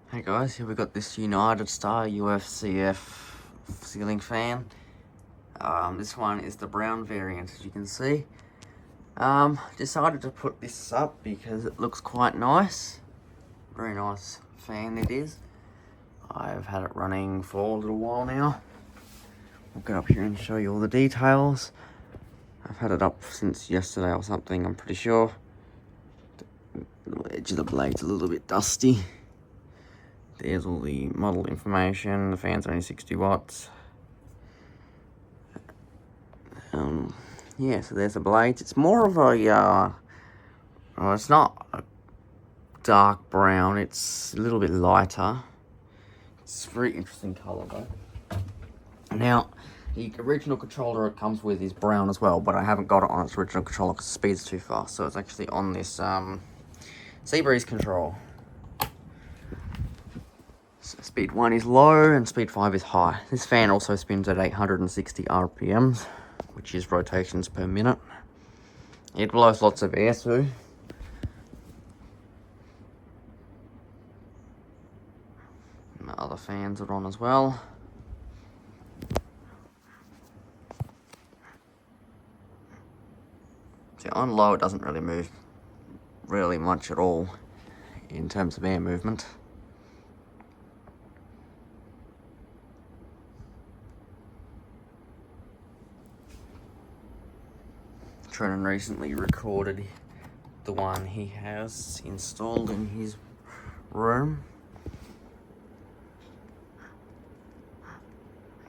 Hey guys, here we got this Unitedstar UFCF ceiling fan. This one is the brown variant, as you can see. Decided to put this up because it looks quite nice. Very nice fan it is. I've had it running for a little while now. I'll get up here and show you all the details. I've had it up since yesterday or something, I'm pretty sure. The edge of the blade's a little bit dusty. There's all the model information. The fan's only 60 watts. Yeah, so there's the blades. It's more of a, well, it's not a dark brown. It's a little bit lighter. It's a very interesting colour though. Now, the original controller it comes with is brown as well, but I haven't got it on its original controller because the speed's too fast. So it's actually on this Seabreeze control. So speed 1 is low and speed 5 is high. This fan also spins at 860 RPMs, which is rotations per minute. It blows lots of air too. And the other fans are on as well. See, on low it doesn't really move really much at all in terms of air movement. Trennan recently recorded the one he has installed in his room.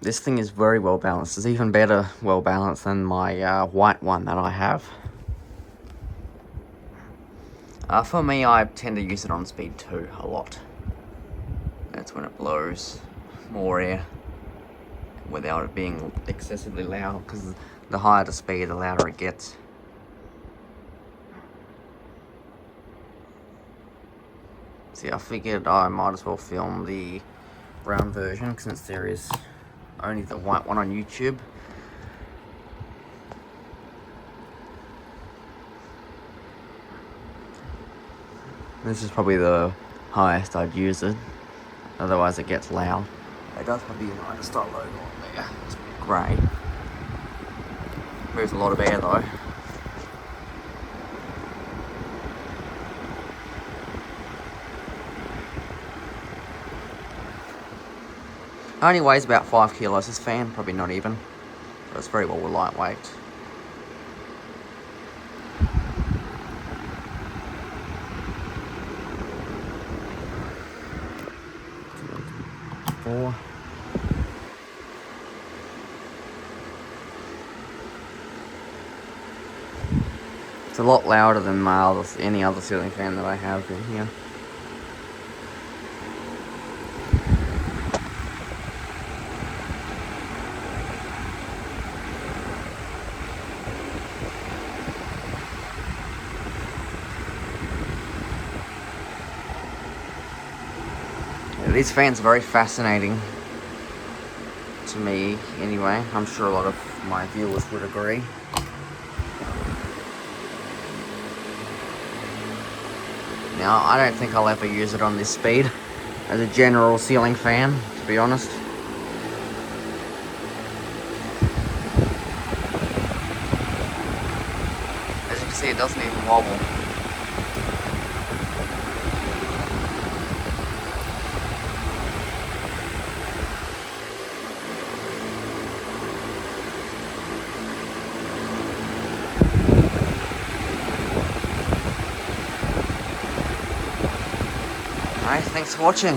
This thing is very well balanced. It's even better well balanced than my white one that I have. For me, I tend to use it on speed 2 a lot. That's when it blows more air without it being excessively loud, because the higher the speed, the louder it gets. See, I figured I might as well film the brown version since there is only the white one on YouTube. This is probably the highest I'd use it, otherwise it gets loud. It does have the Unitedstar logo on there. It's grey. Moves a lot of air though. Only weighs about 5 kilos this fan, probably not even. But it's very well lightweight. It's a lot louder than any other ceiling fan that I have in here. These fans are very fascinating to me anyway. I'm sure a lot of my viewers would agree. Now, I don't think I'll ever use it on this speed as a general ceiling fan, to be honest. As you can see, it doesn't even wobble. Alright, thanks for watching.